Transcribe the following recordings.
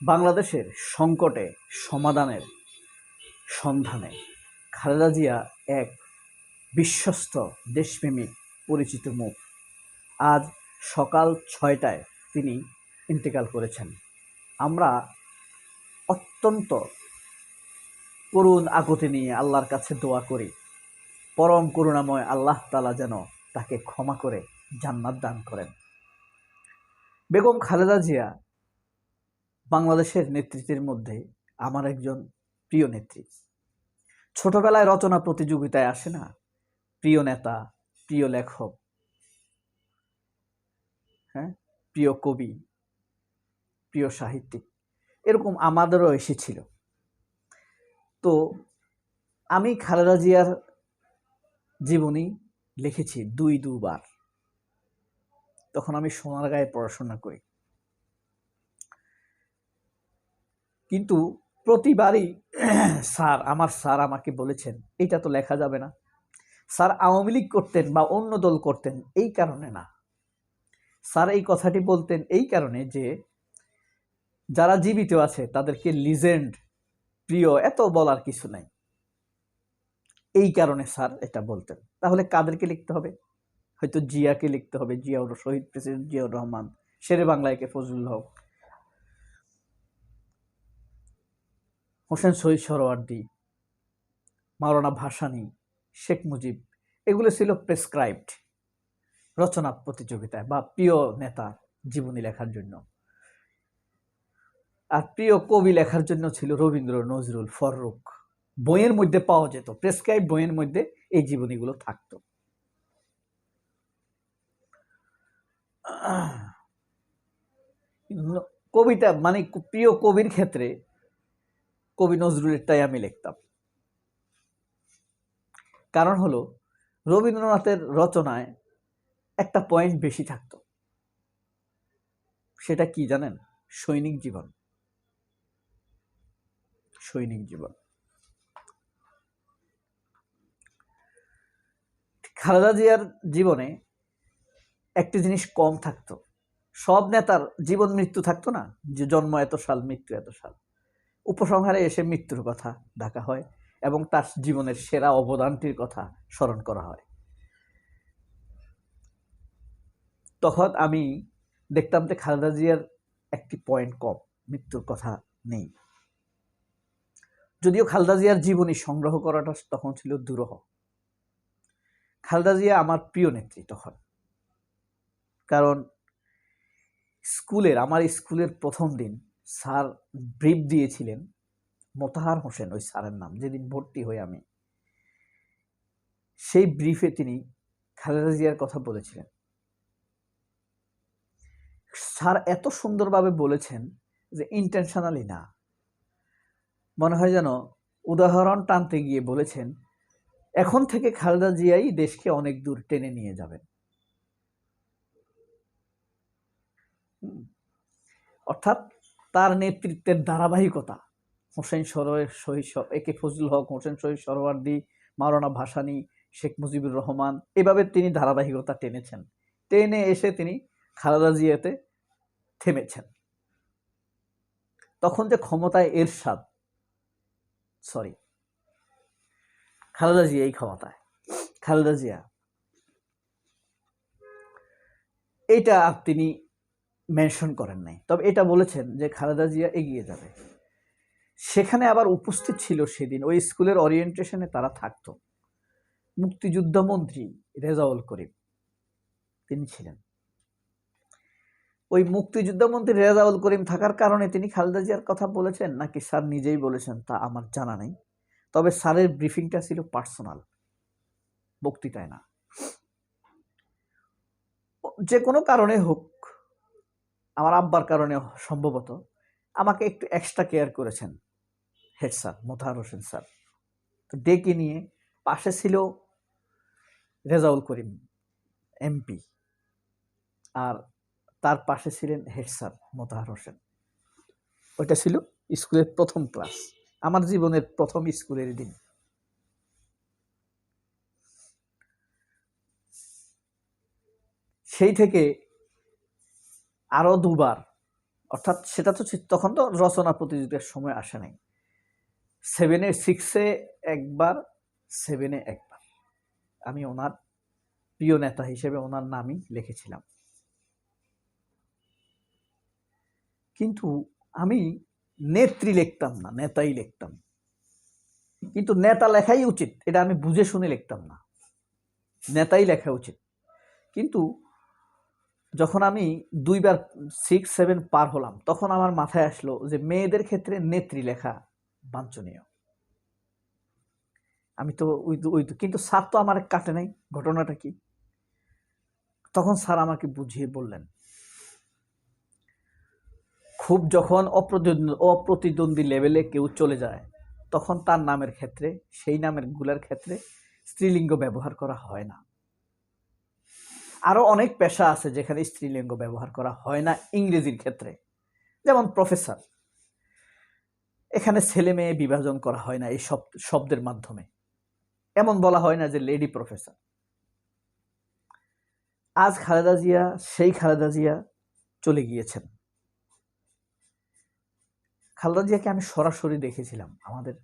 বাংলাদেশের সংকটে সমাধানের সন্ধানে খালেদা জিয়া এক বিশ্বস্ত দেশপ্রেমিক পরিচিত মুখ। আজ সকাল ৬টায় তিনি ইন্তেকাল করেছেন। আমরা অত্যন্ত করুণ আকুতি নিয়ে আল্লাহর কাছে দোয়া করি, পরম করুণাময় আল্লাহ তাআলা যেন তাকে ক্ষমা করে জান্নাত দান করেন। বেগম খালেদা জিয়া বাংলাদেশের নেতৃত্বের মধ্যে আমার একজন প্রিয় নেত্রী। ছোটবেলায় রচনা প্রতিযোগিতায় আসে না, প্রিয় নেতা, প্রিয় লেখক, প্রিয় কবি, প্রিয় সাহিত্যিক, এরকম আমাদেরও এসেছিল। তো আমি খালেদা জিয়ার জীবনী লিখেছি দুবার। তখন আমি সোনারগাঁয়ে পড়াশোনা করি, কিন্তু প্রতিবারই আমার স্যার আমাকে বলেছেন এটা তো লেখা যাবে না। স্যার আওয়ামী লীগ করতেন বা অন্য দল করতেন এই কারণে না, স্যার এই কথাটি বলতেন এই কারণে যে যারা জীবিত আছে তাদেরকে লিজেন্ড, প্রিয় এত বলার কিছু নাই, এই কারণে স্যার এটা বলতেন। তাহলে কাদেরকে লিখতে হবে? হয়তো জিয়াকে লিখতে হবে, জিয়াউর, শহীদ প্রেসিডেন্ট জিয়াউর রহমান, শেরে বাংলাকে ফজলুল হক, হোসেন শহীদ সোহরাওয়ার্দী, মাওলানা ভাসানী, শেখ মুজিব, এগুলো ছিল প্রেসক্রাইবড রচনা প্রতিযোগিতায় বা প্রিয় নেতা জীবনী লেখার জন্য। আর প্রিয় কবি লেখার জন্য ছিল রবীন্দ্র, নজরুল, ফররুখ। বইয়ের মধ্যে পাওয়া যেত, প্রেসক্রাইব বইয়ের মধ্যে এই জীবনীগুলো থাকতো। কবিতা মানে প্রিয় কবির ক্ষেত্রে কবি নজরুলেরটাই আমি লিখতাম। কারণ হলো রবীন্দ্রনাথের রচনায় একটা পয়েন্ট বেশি থাকতো, সেটা কি জানেন? সৈনিক জীবন। সৈনিক জীবন। খালেদা জিয়ার জীবনে একটি জিনিস কম থাকতো। সব নেতার জীবন মৃত্যু থাকতো না, যে জন্ম এত সাল, মৃত্যু এত সাল। উপসংহারে এসে মৃত্যুর কথা ডাকা হয় এবং তার জীবনের সেরা অবদানটির কথা স্মরণ করা হয়। তখন আমি দেখতাম যে খালেদা জিয়ার একটি পয়েন্ট কম, মৃত্যুর কথা নেই। যদিও খালেদা জিয়ার জীবনী সংগ্রহ করাটা তখন ছিল দুরূহ। খালেদা জিয়া আমার প্রিয় নেত্রী তখন, কারণ আমার স্কুলের প্রথম দিন স্যার ব্রিফ দিয়েছিলেন, মোতাহার হোসেন ওই স্যারের নাম, যেদিন ভর্তি হই আমি, সেই ব্রিফে তিনি খালেদা জিয়ার কথা বলেছিলেন। স্যার এত সুন্দরভাবে বলেছেন যে ইন্টেনশনালি না, মনে হয় যেন উদাহরণ টানতে গিয়ে বলেছেন এখন থেকে খালেদা জিয়াই দেশকে অনেক দূর টেনে নিয়ে যাবেন। অর্থাৎ তার নেতৃত্বের ধারাবাহিকতা, হোসেন শহীদ একে ফজলুল হক, হোসেন শহীদ সোহরাওয়ার্দী, মাওলানা ভাসানী, শেখ মুজিবুর রহমান, এভাবে তিনি ধারাবাহিকতা টেনেছেন। টেনে এসে তিনি খালেদা জিয়াতে থেমেছেন। তখন যে ক্ষমতায় এরশাদ, খালেদা জিয়া এই ক্ষমতায়, খালেদা জিয়া এইটা তিনি মেনশন করেন নাই, তবে এটা বলেছেন যে খালেদা জিয়া এগিয়ে যাবে। সেখানে আবার উপস্থিত ছিল সেদিন ওই স্কুলের ওরিয়েন্টেশনে তারা থাকতো মুক্তিযুদ্ধ মন্ত্রী রেজাউল করিম, তিনি ছিলেন। ওই মুক্তিযুদ্ধ মন্ত্রী রেজাউল করিম থাকার কারণে তিনি খালেদা জিয়ার কথা বলেছেন নাকি স্যার নিজেই বলেছেন তা আমার জানা নেই, তবে স্যারের ব্রিফিংটা ছিল পার্সোনাল, বক্তৃতায় না। যে কোনো কারণে হোক, আমার আব্বার কারণে সম্ভবত, আমাকে একটু এক্সট্রা কেয়ার করেছেন head sir Motahar Hossain sir. তো ডেকে নিয়ে, পাশে ছিল রেজাউল করিম এমপি, আর তার পাশে ছিলেন হেড স্যার মোতাহার হোসেন। ওইটা ছিল স্কুলের প্রথম ক্লাস, আমার জীবনের প্রথম স্কুলের দিন। সেই থেকে আরো দুবার অর্থাৎ সেটা তো তখন তো রচনা প্রতিযোগিতার সময় আসে নাই। 6-এ একবার, 7-এ একবার আমি ওনার প্রিয় নেতা হিসেবে ওনার নামই লিখেছিলাম। কিন্তু আমি নেত্রী লিখতাম না, নেতাই লিখতাম। কিন্তু নেতা লেখাই উচিত, এটা আমি বুঝে শুনে লিখতাম না, নেতাই লেখা উচিত। কিন্তু যখন আমি 2বার 6-7 পার হলাম, তখন আমার মাথায় আসলো যে মেয়েদের ক্ষেত্রে নেত্রী লেখা বাঞ্ছনীয়। আমি তো ওই কিন্তু স্যার তো আমার কাটে নাই। ঘটনাটা কি, তখন স্যার আমাকে বুঝিয়ে বললেন, খুব যখন অপ্রতিদ্বন্দ্বী লেভেলে কেউ চলে যায়, তখন তার নামের ক্ষেত্রে, সেই নামের গুলার ক্ষেত্রে স্ত্রীলিঙ্গ ব্যবহার করা হয় না। আরো অনেক পেশা আছে যেখানে স্ত্রীলিঙ্গ ব্যবহার করা হয় না ইংরেজির ক্ষেত্রে, যেমন প্রফেসর। এখানে ছেলে মেয়ে বিভাজন করা হয় না এই শব্দের মাধ্যমে, এমন বলা হয় না যে লেডি প্রফেসর। আজ খালেদা জিয়া, সেই খালেদা জিয়া চলে গিয়েছেন। খালেদা জিয়াকে আমি সরাসরি দেখেছিলাম, আমাদের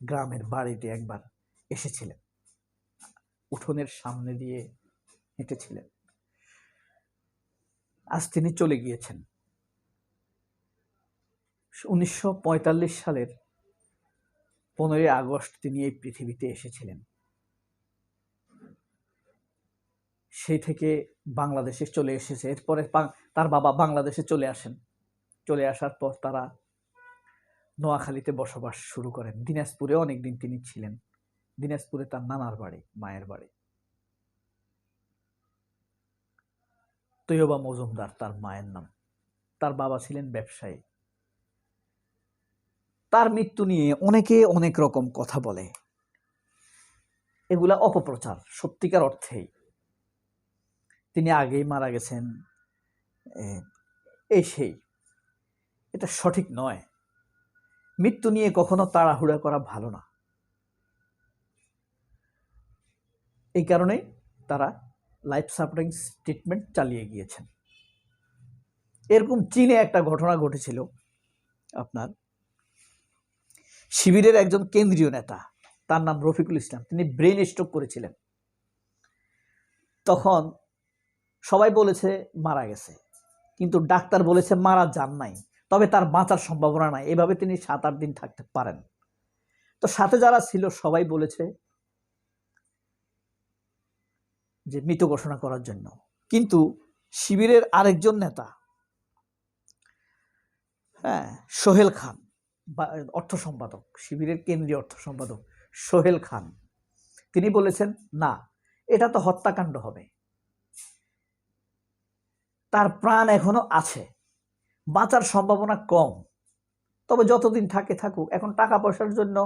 গ্রামের বাড়িতে একবার এসেছিলেন, উঠোনের সামনে দিয়ে হেঁটেছিলেন। আজ তিনি চলে গিয়েছেন। 1945 সালের 15ই আগস্ট তিনি এই পৃথিবীতে এসেছিলেন। সেই থেকে বাংলাদেশে চলে এসেছে। এরপরে তার বাবা বাংলাদেশে চলে আসেন। চলে আসার পর তারা নোয়াখালীতে বসবাস শুরু করেন। দিনাজপুরে অনেকদিন তিনি ছিলেন। দিনাজপুরে তার নানার বাড়ি, মায়ের বাড়ি। তৈয়বা মজুমদার তার মায়ের নাম। তার বাবা ছিলেন ব্যবসায়ী। তার মৃত্যু নিয়ে অনেকে অনেক রকম কথা বলে, এগুলা অপপ্রচার। সত্যিকার অর্থেই তিনি আগেই মারা গেছেন, এই সেই, এটা সঠিক নয়। মৃত্যু নিয়ে কখনো তাড়াহুড়া করা ভালো না। এই কারণেই তারা লাইফ সাপোর্টিং ট্রিটমেন্ট চালিয়ে গিয়েছেন। এরকম চীনে একটা ঘটনা ঘটেছিল, আপনার শিবিরের একজন কেন্দ্রীয় নেতা, তার নাম রফিকুল ইসলাম, তিনি ব্রেন স্ট্রোক করেছিলেন। তখন সবাই বলেছে মারা গেছে, কিন্তু ডাক্তার বলেছে মারা যান নাই, তবে তার বাঁচার সম্ভাবনা নাই, এভাবে তিনি 7-8 দিন থাকতে পারেন। তো সাথে যারা ছিল সবাই বলেছে যে মৃত ঘোষণা করার জন্য। কিন্তু শিবিরের আরেকজন নেতা, সোহেল খান, অর্থ সম্পাদক, শিবিরের কেন্দ্রীয় অর্থ সম্পাদক সোহেল খান, তিনি বলেছেন না, এটা তো হত্যাকাণ্ড হবে, তার প্রাণ এখনো আছে, বাঁচার সম্ভাবনা কম, তবে যতদিন থাকে থাকুক। এখন টাকা পয়সার জন্য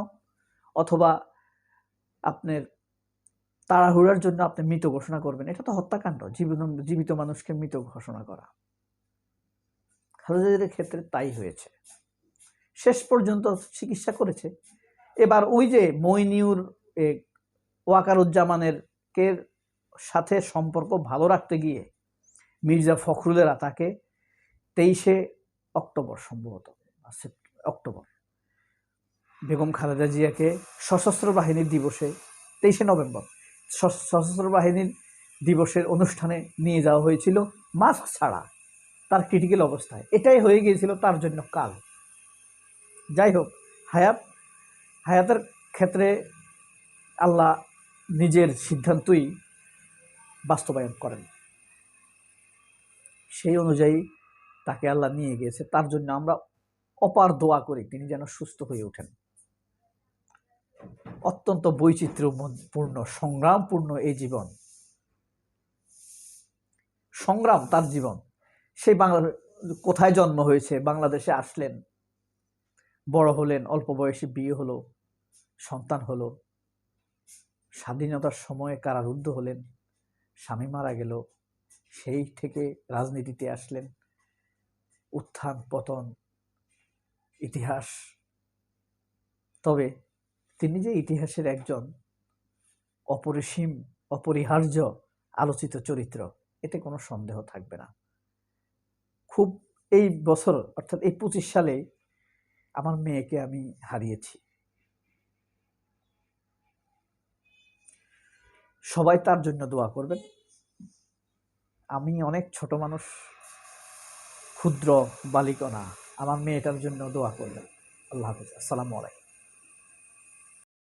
অথবা আপনার তাড়াহুড়ার জন্য আপনি মৃত ঘোষণা করবেন, এটা তো হত্যাকাণ্ড, জীবিত মানুষকে মৃত ঘোষণা করা। খালেদা জিয়ার ক্ষেত্রে তাই হয়েছে। শেষ পর্যন্ত চিকিৎসা করেছে। এবার ওই যে মইনিউর ওয়াকারুজ্জামানের সাথে সম্পর্ক ভালো রাখতে গিয়ে মির্জা ফখরুলেরা তাকে 23শে অক্টোবর, সম্ভবত অক্টোবর, বেগম খালেদা জিয়াকে সশস্ত্র বাহিনীর দিবসে 23শে নভেম্বর সশস্ত্র বাহিনীর দিবসের অনুষ্ঠানে নিয়ে যাওয়া হয়েছিল মাস্ক ছাড়া, তার ক্রিটিক্যাল অবস্থায়। এটাই হয়ে গিয়েছিল তার জন্য কাল। যাই হোক, হায়াতের ক্ষেত্রে আল্লাহ নিজের সিদ্ধান্তই বাস্তবায়ন করেন, সেই অনুযায়ী তাকে আল্লাহ নিয়ে গিয়েছে। তার জন্য আমরা অপার দোয়া করি তিনি যেন সুস্থ হয়ে ওঠেন। অত্যন্ত বৈচিত্র্যপূর্ণ, সংগ্রামপূর্ণ এই জীবন, সংগ্রাম তার জীবন। সেই কোথায় জন্ম হয়েছে, বাংলাদেশে আসলেন, বড় হলেন, অল্প বয়সে বিয়ে হলো, সন্তান হলো, স্বাধীনতার সময়ে কারারুদ্ধ হলেন, স্বামী মারা গেল, সেই থেকে রাজনীতিতে আসলেন, উত্থান পতন, ইতিহাস। তবে তিনি যে ইতিহাসের একজন অপরিসীম, অপরিহার্য আলোচিত চরিত্র, এতে কোনো সন্দেহ থাকবে না। খুব এই বছর অর্থাৎ এই 25 সালে আমার মেয়েকে আমি হারিয়েছি। সবাই তার জন্য দোয়া করবেন। আমি অনেক ছোট মানুষ, ক্ষুদ্র বালিকা না, আমার মেয়েটার জন্য দোয়া করবেন। আল্লাহ হাফেজ। আসসালামু আলাইকুম।